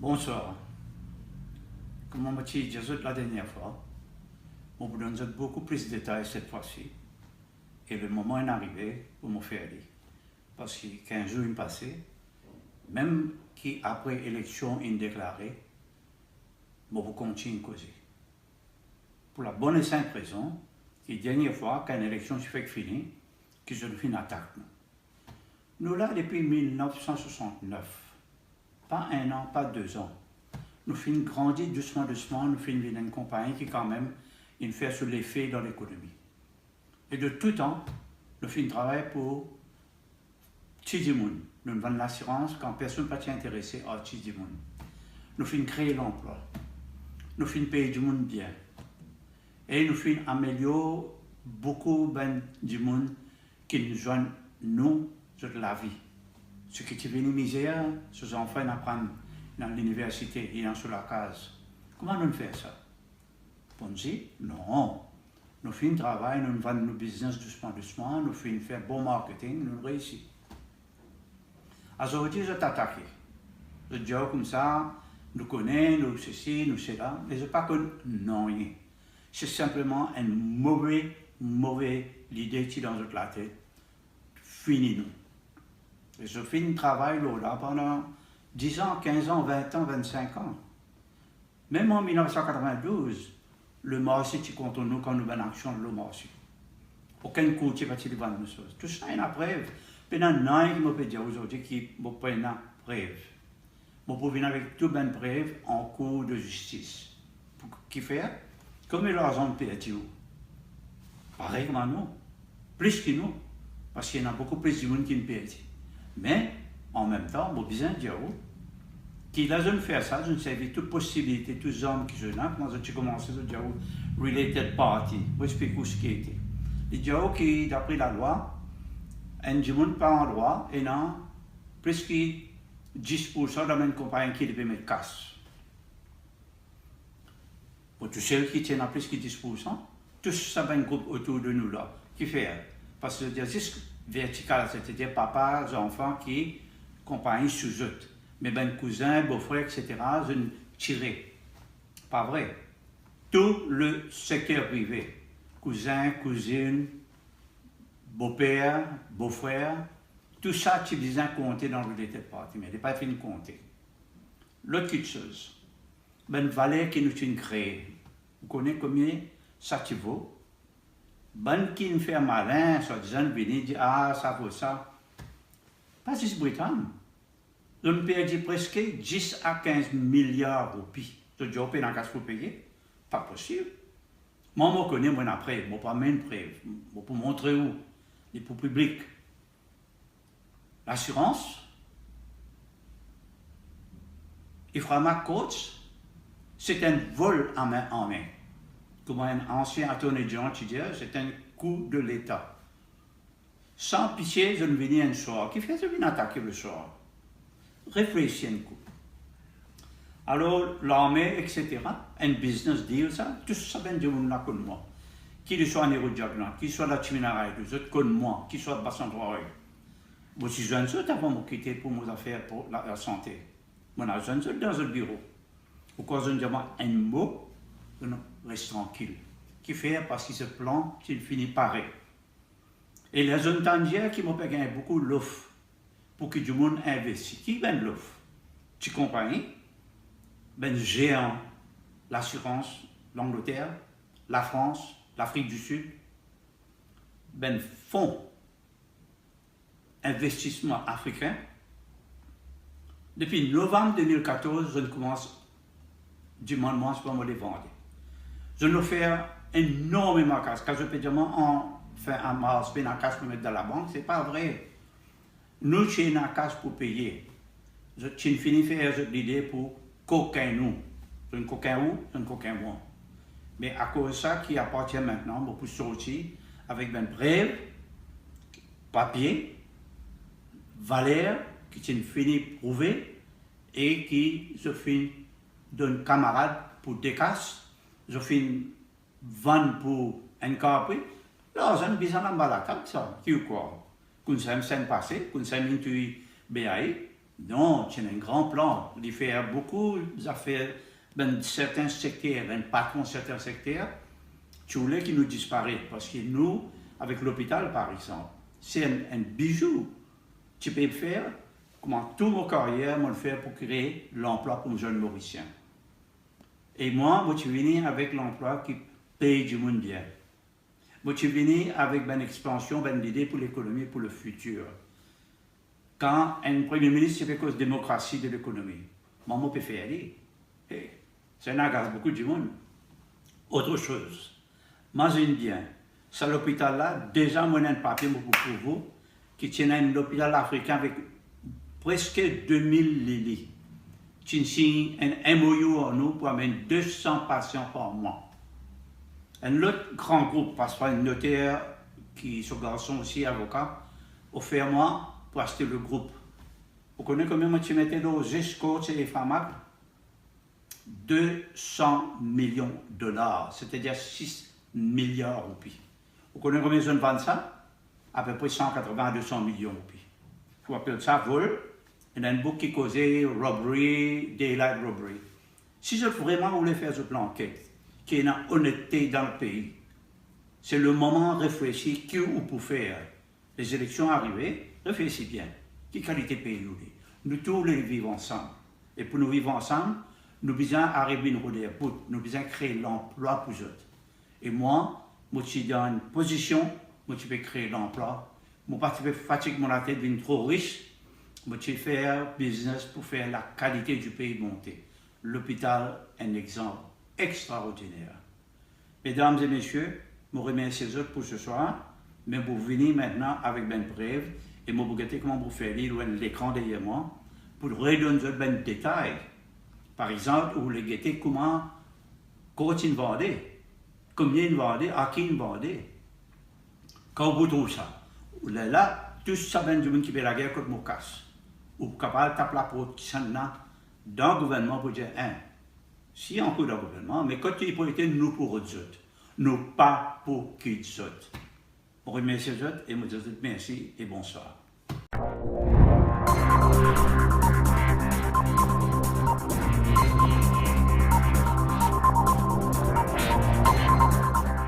Bonsoir. Comme on m'a dit la dernière fois, on vous donne beaucoup plus de détails cette fois-ci. Et le moment est arrivé pour me faire dire. Parce que 15 jours passés, même qui après élection déclarée, je vous continue à causer. Pour la bonne et simple raison, que la dernière fois qu'une élection se fait finir, que je fais une attaque. Nous là depuis 1969. Pas un an, pas 2 ans. Nous finissons grandir doucement, nous finissons une compagnie qui quand même il fait sur l'effet dans l'économie. Et de tout temps, nous finissons travailler pour Tchidimoun. Nous vendons l'assurance quand personne n'est intéressé à Tchidimoun. Nous finissons créer l'emploi. Nous finissons payer du monde bien. Et nous finissons améliorer beaucoup du monde qui nous joignent, nous, de la vie. Ce qui est venu misère, ces enfants apprennent dans l'université et sur la case. Comment nous faisons ça? On dit, non. Nous faisons un travail, nous vendons nos business doucement, nous faisons faire bon marketing, nous réussissons. Aujourd'hui, je t'attaque. Je dis comme ça, nous connaissons, nous ceci, nous cela, mais ce n'est pas que non. C'est simplement une mauvaise idée qui est dans notre tête. Fini nous. Et je fais un travail là pendant 10 ans, 15 ans, 20 ans, 25 ans. Même en 1992, le marché qui compte nous quand nous avons une action de le marché. Aucun courtier va te vendre une chose. Tout ça est une preuve. Pendant un an, je peux dire aujourd'hui qu'il me prend une preuve. Je peux venir avec toute une preuve en cours de justice. Pour qui faire? Comme l'argent de PTO. Pareil comme nous. Plus que nous. Parce qu'il y en a beaucoup plus de monde qui ne paye. Mais, en même temps, je besoin de dire qu'il a besoin de faire ça, je ne sais toute possibilité, tous les hommes qui sont là, quand j'ai commencé à dire related party, je explique ce qui était. Il dit que d'après la loi, un monde pas en droit, et non, plus que 10% dans une compagnie qui devait mettre casse. Pour tous ceux qui tiennent à plus que 10%, tous ça va un groupe autour de nous là, qui fait. Parce que c'est vertical, c'est-à-dire papa, enfants qui compagnie sous eux. Mais ben cousins, beaux-frères, etc., je ne tirais. Pas vrai. Tout le secteur privé, cousins, cousines, beau-père, beau-frère, tout ça, tu besoin compter dans le related party, mais il n'est pas fini de compter. L'autre chose, ben valeur qui nous a créé. Vous connaissez combien ça te vaut? Ben qui nous fait malin, soit disant, venir dire, ah, ça vaut ça. Pas juste Britannique. Je me perds presque 10 à 15 milliards de roupies. Je dis, on paye dans le cas pour payer? Pas possible. Moi, je connais, moi, après, je ne peux pas mettre une preuve. Je peux montrer où? Et pour le public. L'assurance, Iframa Coach, c'est un vol en main en main. Comme un ancien attorney general qui dit, c'est un coup de l'État. Sans pitié, je ne venais un soir. Qui fait, je viens attaquer le soir. Réfléchis un coup. Alors, l'armée, etc., un business deal, ça, tout ça vient de mon là comme moi. Qu'il soit un aérodiagonal, qu'il soit la Timinaraï, les autres comme moi, qu'il soit Bassan Troy. Moi, si j'ai un autre avant de me quitter pour mes affaires, pour la santé. Moi, j'ai un autre dans le bureau. Ou quand je dis un mot, je reste tranquille. Qui fait parce que ce plan, il finit pareil. Et les zones tangières qui m'ont gagné beaucoup l'offre pour que du monde investisse. Qui gagne l'offre? Tu comprends? Ben géant, l'assurance, l'Angleterre, la France, l'Afrique du Sud, ben fonds investissement africain. Depuis novembre 2014, je commence du moment pour me les vendre. Je nous fais énormément de casse. Quand je peux dire, on fait un mars, une casse pour mettre dans la banque, c'est pas vrai. Nous, j'ai une casse pour payer. Je finis de faire l'idée pour coquin nous. Je ne coquin où, je ne coquin moi. Mais à cause de ça qui appartient maintenant, beaucoup sortir avec une preuve, papier, valeur, qui est fini prouvé et qui se finit d'un camarade pour des casses. Je finis vendre pour un capri. Là, j'ai une bizarre en balade, ça. Qui ou quoi? Qu'on s'aime passé, qu'on s'aime intuit BAI. Non, c'est un grand plan. Il fait beaucoup d'affaires dans certains secteurs, un patron de certains secteurs, tu voulais qu'il nous disparaisse. Parce que nous, avec l'hôpital par exemple, c'est un bijou. Tu peux faire, comment toute mon carrière, moi le faire pour créer l'emploi pour les jeunes Mauriciens. Et moi, je suis venu avec l'emploi qui paye du monde bien. Je suis venu avec une expansion, une idée pour l'économie, pour le futur. Quand un Premier ministre fait cause de démocratie de l'économie, moi, je peux faire aller. Ça n'agace beaucoup du monde. Autre chose, moi, j'aime bien. C'est l'hôpital là, déjà, moi, j'ai un papier pour vous, qui tient un hôpital africain avec presque 2000 lits. Qui signe un MOU en nous pour amener 200 patients par mois. Un autre grand groupe, parce qu'il y a un notaire qui sont garçons aussi, avocat, offert moi pour acheter le groupe. Vous connaissez combien tu mettais dans GESCO et les FAMAC? 200 millions de dollars, c'est-à-dire 6 milliards de roupies. Vous connaissez combien ils vendent ça? À peu près 180 à 200 millions de roupies. Vous appelez ça vol. Il y a un book qui causait robbery, daylight robbery. Si je vraiment voulais faire ce plan enquête, qu'il y ait une honnêteté dans le pays, c'est le moment de réfléchir qui ou pour faire. Les élections arrivées, réfléchissez bien. Quelle qualité de pays nous tous les vivons ensemble. Et pour nous vivre ensemble, nous devons arriver à une route, nous devons créer l'emploi pour eux. Et moi, je suis dans une position où je peux créer l'emploi. Je ne suis pas fatigué mon tête d'être trop riche. Je vais faire business pour faire la qualité du pays monter. L'hôpital est un exemple extraordinaire. Mesdames et messieurs, je remercie les autres pour ce soir, mais vous venez maintenant avec une brève et je vais vous dire comment vous faire lire l'écran derrière moi pour redonner des détails. Par exemple, vous voulez guetter comment ils vendaient, combien ils vendaient, à qui ils vendaient. Quand vous trouvez ça, là, tout ça vient du monde qui fait la guerre contre Mokas. Ou capable de taper la porte dans le gouvernement pour dire, si on peut dans le gouvernement, mais quand il faut être nous pour eux autres, nous pas pour qui d'autres. On remercie les autres et je vous dis merci et bonsoir.